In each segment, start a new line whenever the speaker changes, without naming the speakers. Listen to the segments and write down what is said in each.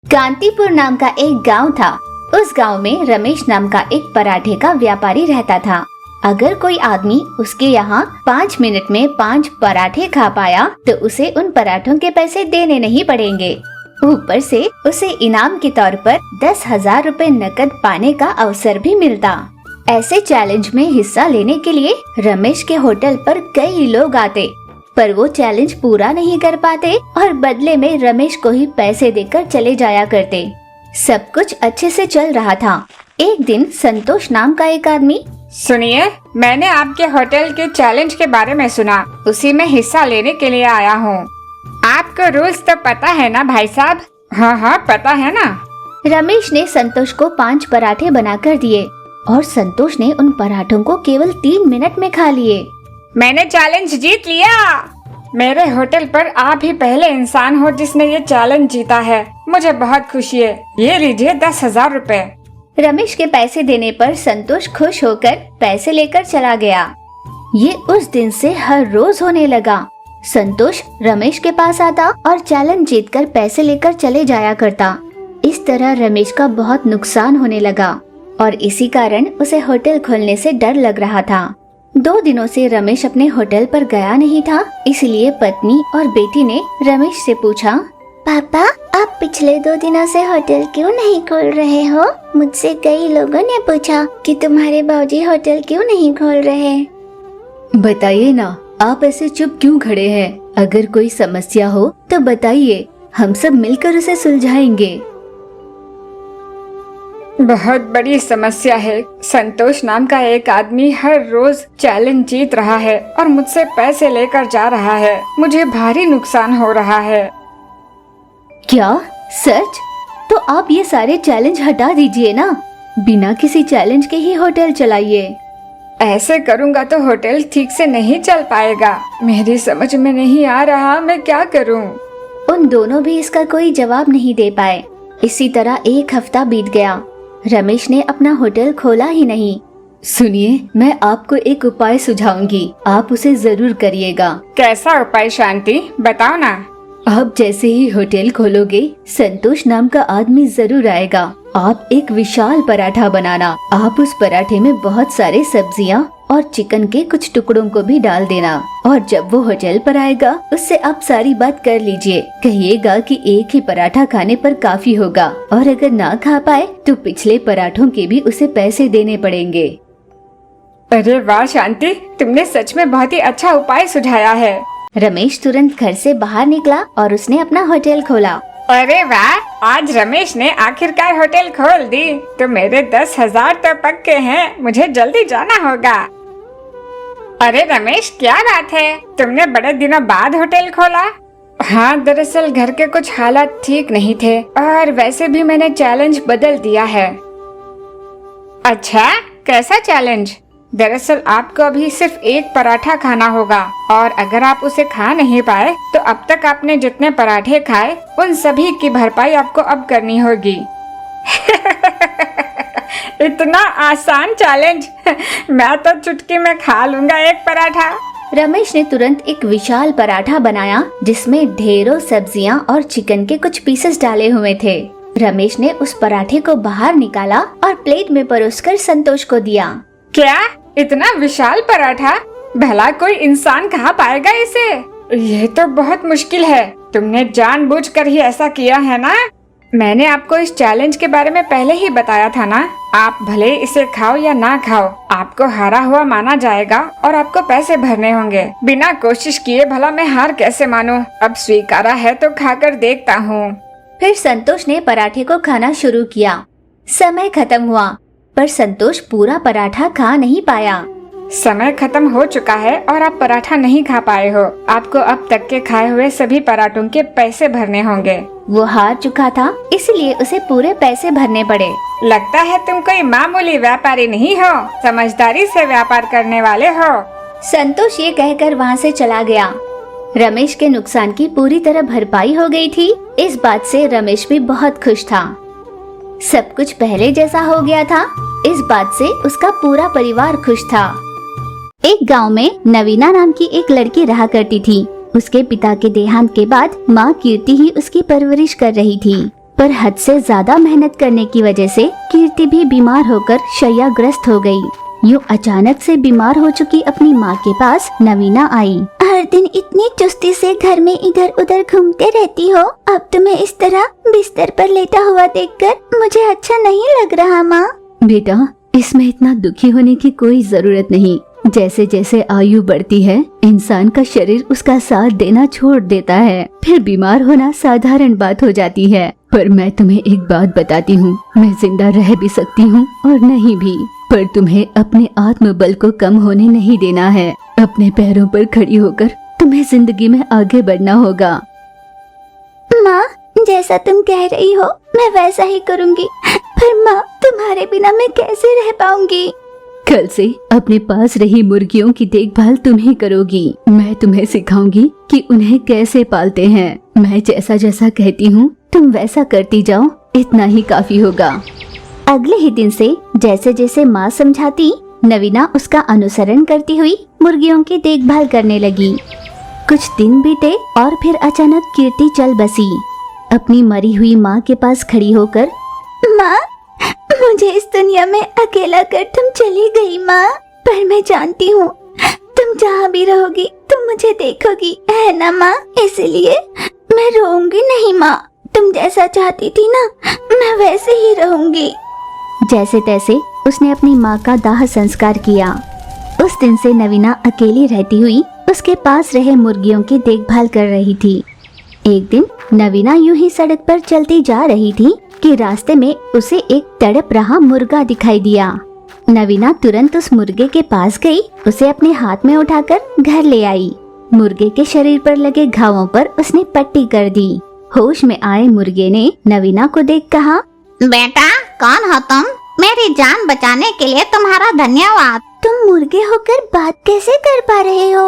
कांतिपुर नाम का एक गांव था। उस गांव में रमेश नाम का एक पराठे का व्यापारी रहता था। अगर कोई आदमी उसके यहाँ 5 मिनट में 5 पराठे खा पाया तो उसे उन पराठों के पैसे देने नहीं पड़ेंगे। ऊपर से उसे इनाम के तौर पर 10,000 रुपए नकद पाने का अवसर भी मिलता। ऐसे चैलेंज में हिस्सा लेने के लिए रमेश के होटल पर कई लोग आते, पर वो चैलेंज पूरा नहीं कर पाते और बदले में रमेश को ही पैसे देकर चले जाया करते। सब कुछ अच्छे से चल रहा था। एक दिन संतोष नाम का एक आदमी,
सुनिए, मैंने आपके होटल के चैलेंज के बारे में सुना, उसी में हिस्सा लेने के लिए आया हूँ। आपको रूल्स तो पता है ना भाई साहब? हाँ, पता है ना।
रमेश ने संतोष को 5 पराठे बनाकर दिए और संतोष ने उन पराठों को केवल 3 मिनट में खा लिए।
मैंने चैलेंज जीत लिया। मेरे होटल पर आप ही पहले इंसान हो जिसने ये चैलेंज जीता है। मुझे बहुत खुशी है। ये लीजिए 10,000 रुपए।
रमेश के पैसे देने पर संतोष खुश होकर पैसे लेकर चला गया। ये उस दिन से हर रोज होने लगा। संतोष रमेश के पास आता और चैलेंज जीतकर पैसे लेकर चले जाया करता। इस तरह रमेश का बहुत नुकसान होने लगा और इसी कारण उसे होटल खोलने से डर लग रहा था। 2 दिनों से रमेश अपने होटल पर गया नहीं था, इसलिए पत्नी और बेटी ने रमेश से पूछा, पापा, आप पिछले 2 दिनों से होटल क्यों नहीं खोल रहे हो? मुझसे कई लोगों ने पूछा कि तुम्हारे बाबूजी होटल क्यों नहीं खोल रहे।
बताइए ना, आप ऐसे चुप क्यों खड़े हैं? अगर कोई समस्या हो तो बताइए, हम सब मिलकर उसे सुलझाएंगे।
बहुत बड़ी समस्या है। संतोष नाम का एक आदमी हर रोज चैलेंज जीत रहा है और मुझसे पैसे लेकर जा रहा है। मुझे भारी नुकसान हो रहा है।
क्या सच? तो आप ये सारे चैलेंज हटा दीजिए ना। बिना किसी चैलेंज के ही होटल चलाइए।
ऐसे करूँगा तो होटल ठीक से नहीं चल पाएगा। मेरी समझ में नहीं आ रहा मैं क्या करूँ।
उन दोनों भी इसका कोई जवाब नहीं दे पाए। इसी तरह 1 हफ्ता बीत गया। रमेश ने अपना होटल खोला ही नहीं।
सुनिए, मैं आपको एक उपाय सुझाऊंगी, आप उसे जरूर करिएगा।
कैसा उपाय शांति? बताओ ना।
आप जैसे ही होटल खोलोगे, संतोष नाम का आदमी जरूर आएगा। आप एक विशाल पराठा बनाना। आप उस पराठे में बहुत सारे सब्जियां और चिकन के कुछ टुकड़ों को भी डाल देना और जब वो होटल पर आएगा उससे आप सारी बात कर लीजिए। कहिएगा कि एक ही पराठा खाने पर काफी होगा और अगर ना खा पाए तो पिछले पराठों के भी उसे पैसे देने पड़ेंगे।
अरे वाह शांति, तुमने सच में बहुत ही अच्छा उपाय सुझाया है।
रमेश तुरंत घर से बाहर निकला और उसने अपना होटल खोला।
अरे वाह, आज रमेश ने आखिरकार होटल खोल दी। तो मेरे 10,000 तो पक्के हैं। मुझे जल्दी जाना होगा। अरे रमेश, क्या बात है? तुमने बड़े दिनों बाद होटल खोला? हाँ, दरअसल घर के कुछ हालात ठीक नहीं थे और वैसे भी मैंने चैलेंज बदल दिया है। अच्छा, कैसा चैलेंज? दरअसल आपको अभी सिर्फ 1 पराठा खाना होगा और अगर आप उसे खा नहीं पाए तो अब तक आपने जितने पराठे खाए उन सभी की भरपाई आपको अब करनी होगी। इतना आसान चैलेंज? मैं तो चुटकी में खा लूंगा 1 पराठा।
रमेश ने तुरंत एक विशाल पराठा बनाया जिसमें ढेरों सब्जियां और चिकन के कुछ पीसेस डाले हुए थे। रमेश ने उस पराठे को बाहर निकाला और प्लेट में परोसकर संतोष को दिया।
क्या इतना विशाल पराठा? भला कोई इंसान खा पाएगा इसे? ये तो बहुत मुश्किल है। तुमने जानबूझकर ही ऐसा किया है ना? मैंने आपको इस चैलेंज के बारे में पहले ही बताया था ना। आप भले इसे खाओ या ना खाओ, आपको हारा हुआ माना जाएगा और आपको पैसे भरने होंगे। बिना कोशिश किए भला मैं हार कैसे मानूं? अब स्वीकारा है तो खाकर देखता हूँ।
फिर संतोष ने पराठे को खाना शुरू किया। समय खत्म हुआ पर संतोष पूरा पराठा खा नहीं पाया।
समय खत्म हो चुका है और आप पराठा नहीं खा पाए हो। आपको अब तक के खाए हुए सभी पराठों के पैसे भरने होंगे।
वो हार चुका था, इसलिए उसे पूरे पैसे भरने पड़े।
लगता है तुम कोई मामूली व्यापारी नहीं हो, समझदारी से व्यापार करने वाले हो।
संतोष ये कहकर वहाँ से चला गया। रमेश के नुकसान की पूरी तरह भरपाई हो गई थी। इस बात से रमेश भी बहुत खुश था। सब कुछ पहले जैसा हो गया था। इस बात से उसका पूरा परिवार खुश था। एक गांव में नवीना नाम की एक लड़की रहा करती थी। उसके पिता के देहांत के बाद माँ कीर्ति ही उसकी परवरिश कर रही थी। पर हद से ज्यादा मेहनत करने की वजह से कीर्ति भी बीमार होकर शैयाग्रस्त हो गई। यूँ अचानक से बीमार हो चुकी अपनी माँ के पास नवीना आई। हर दिन इतनी चुस्ती से घर में इधर उधर घूमते रहती हो, अब तुम्हें इस तरह बिस्तर पर लेटा हुआ देखकर मुझे अच्छा नहीं लग रहा माँ।
बेटा, इसमें इतना दुखी होने की कोई जरूरत नहीं। जैसे जैसे आयु बढ़ती है, इंसान का शरीर उसका साथ देना छोड़ देता है, फिर बीमार होना साधारण बात हो जाती है। पर मैं तुम्हें एक बात बताती हूँ, मैं जिंदा रह भी सकती हूँ और नहीं भी, पर तुम्हें अपने आत्मबल को कम होने नहीं देना है। अपने पैरों पर खड़ी होकर तुम्हें जिंदगी में आगे बढ़ना होगा।
माँ, जैसा तुम कह रही हो मैं वैसा ही करूँगी, पर माँ तुम्हारे बिना मैं कैसे रह पाऊंगी?
कल से अपने पास रही मुर्गियों की देखभाल तुम ही करोगी। मैं तुम्हें सिखाऊंगी कि उन्हें कैसे पालते हैं। मैं जैसा जैसा कहती हूँ तुम वैसा करती जाओ, इतना ही काफी होगा।
अगले ही दिन से जैसे जैसे माँ समझाती, नवीना उसका अनुसरण करती हुई मुर्गियों की देखभाल करने लगी। कुछ दिन बीते और फिर अचानक कीर्ति चल बसी। अपनी मरी हुई माँ के पास खड़ी होकर, माँ, मुझे इस दुनिया में अकेला कर तुम चली गई माँ, पर मैं जानती हूँ तुम जहाँ भी रहोगी तुम मुझे देखोगी, है ना माँ? इसलिए मैं रोऊंगी नहीं माँ, तुम जैसा चाहती थी ना मैं वैसे ही रहूंगी। जैसे तैसे उसने अपनी माँ का दाह संस्कार किया। उस दिन से नवीना अकेली रहती हुई उसके पास रहे मुर्गियों की देखभाल कर रही थी। एक दिन नवीना यूं ही सड़क पर चलती जा रही थी कि रास्ते में उसे एक तड़प रहा मुर्गा दिखाई दिया। नवीना तुरंत उस मुर्गे के पास गई, उसे अपने हाथ में उठाकर घर ले आई। मुर्गे के शरीर पर लगे घावों पर उसने पट्टी कर दी। होश में आए मुर्गे ने नवीना को देख कहा,
बेटा, कौन हो तुम? मेरी जान बचाने के लिए तुम्हारा धन्यवाद।
तुम मुर्गे होकर बात कैसे कर पा रहे हो?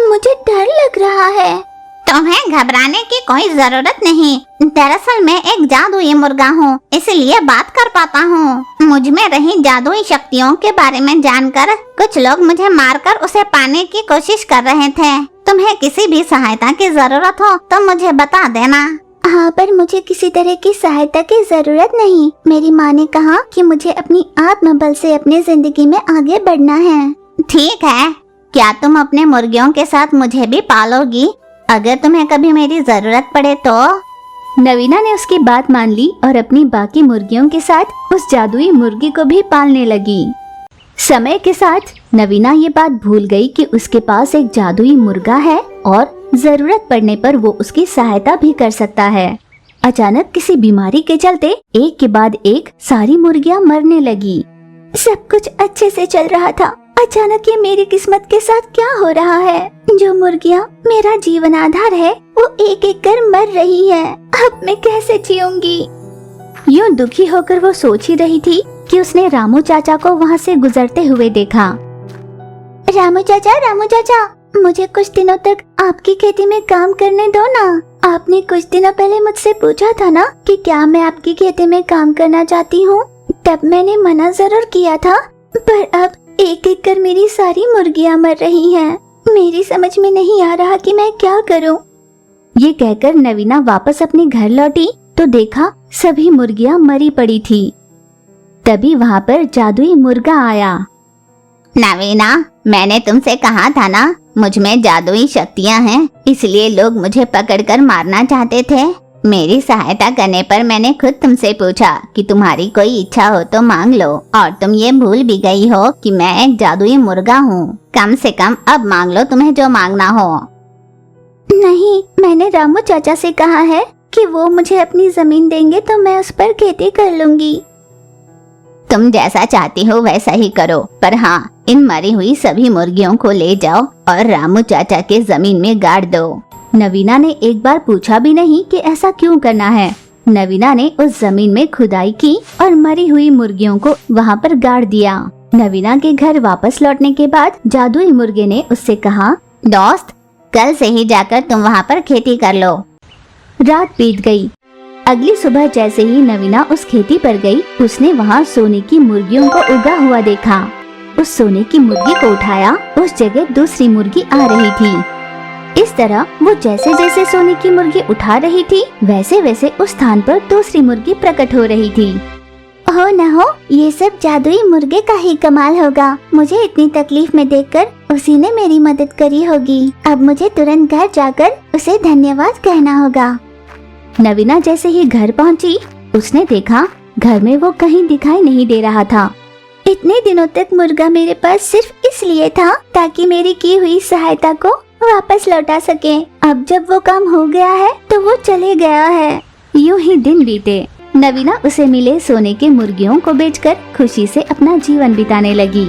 मुझे डर लग रहा है।
तुम्हें घबराने की कोई जरूरत नहीं। दरअसल मैं एक जादुई मुर्गा हूँ, इसलिए बात कर पाता हूँ। मुझ में रही जादुई शक्तियों के बारे में जानकर कुछ लोग मुझे मारकर उसे पाने की कोशिश कर रहे थे। तुम्हें किसी भी सहायता की जरूरत हो तो मुझे बता देना।
हाँ, पर मुझे किसी तरह की सहायता की जरूरत नहीं। मेरी माँ ने कहा कि मुझे अपनी आत्मबल से अपनी जिंदगी में आगे बढ़ना है।
ठीक है, क्या तुम अपने मुर्गियों के साथ मुझे भी पालोगी? अगर तुम्हें कभी मेरी जरूरत पड़े तो?
नवीना ने उसकी बात मान ली और अपनी बाकी मुर्गियों के साथ उस जादुई मुर्गी को भी पालने लगी। समय के साथ नवीना ये बात भूल गई कि उसके पास एक जादुई मुर्गा है और जरूरत पड़ने पर वो उसकी सहायता भी कर सकता है। अचानक किसी बीमारी के चलते एक के बाद एक सारी मुर्गियां मरने लगी। सब कुछ अच्छे से चल रहा था, अचानक ये मेरी किस्मत के साथ क्या हो रहा है? जो मुर्गियां मेरा जीवन आधार है वो एक एक कर मर रही है। अब मैं कैसे जीऊंगी? यूं दुखी होकर वो सोच ही रही थी कि उसने रामू चाचा को वहाँ से गुजरते हुए देखा। रामू चाचा, मुझे कुछ दिनों तक आपकी खेती में काम करने दो ना। आपने कुछ दिनों पहले मुझसे पूछा था ना कि क्या मैं आपकी खेती में काम करना चाहती हूँ। तब मैंने मना जरूर किया था, पर अब एक एक कर मेरी सारी मुर्गियाँ मर रही हैं। मेरी समझ में नहीं आ रहा कि मैं क्या करूँ। ये कहकर नवीना वापस अपने घर लौटी तो देखा सभी मुर्गियाँ मरी पड़ी थी। तभी वहाँ पर जादुई मुर्गा आया।
नवीना, मैंने तुमसे कहा था ना मुझ में जादुई शक्तियाँ हैं, इसलिए लोग मुझे पकड़कर मारना चाहते थे। मेरी सहायता करने पर मैंने खुद तुमसे पूछा कि तुम्हारी कोई इच्छा हो तो मांग लो, और तुम ये भूल भी गई हो कि मैं एक जादुई मुर्गा हूँ। कम से कम अब मांग लो तुम्हें जो मांगना हो।
नहीं, मैंने रामू चाचा से कहा है कि वो मुझे अपनी जमीन देंगे तो मैं उस पर खेती कर लूंगी।
तुम जैसा चाहती हो वैसा ही करो, पर हाँ, इन मरी हुई सभी मुर्गियों को ले जाओ और रामू चाचा के जमीन में गाड़ दो।
नवीना ने एक बार पूछा भी नहीं कि ऐसा क्यों करना है। नवीना ने उस जमीन में खुदाई की और मरी हुई मुर्गियों को वहाँ पर गाड़ दिया। नवीना के घर वापस लौटने के बाद जादुई मुर्गे ने उससे कहा,
दोस्त, कल से ही जाकर तुम वहाँ पर खेती कर लो।
रात बीत गई। अगली सुबह जैसे ही नवीना उस खेती पर गई, उसने वहाँ सोने की मुर्गियों को उगा हुआ देखा। उस सोने की मुर्गी को उठाया, उस जगह दूसरी मुर्गी आ रही थी। इस इस तरह वो जैसे जैसे सोने की मुर्गी उठा रही थी, वैसे वैसे उस स्थान पर दूसरी मुर्गी प्रकट हो रही थी।
हो न हो, ये सब जादुई मुर्गे का ही कमाल होगा। मुझे इतनी तकलीफ में देखकर उसी ने मेरी मदद करी होगी। अब मुझे तुरंत घर जाकर उसे धन्यवाद कहना होगा।
नवीना जैसे ही घर पहुंची, उसने देखा घर में वो कहीं दिखाई नहीं दे रहा था।
इतने दिनों तक मुर्गा मेरे पास सिर्फ इसलिए था ताकि मेरी की हुई सहायता को वापस लौटा सके। अब जब वो काम हो गया है तो वो चले गया है।
यूं ही दिन बीते। नवीना उसे मिले सोने के मुर्गियों को बेचकर खुशी से अपना जीवन बिताने लगी।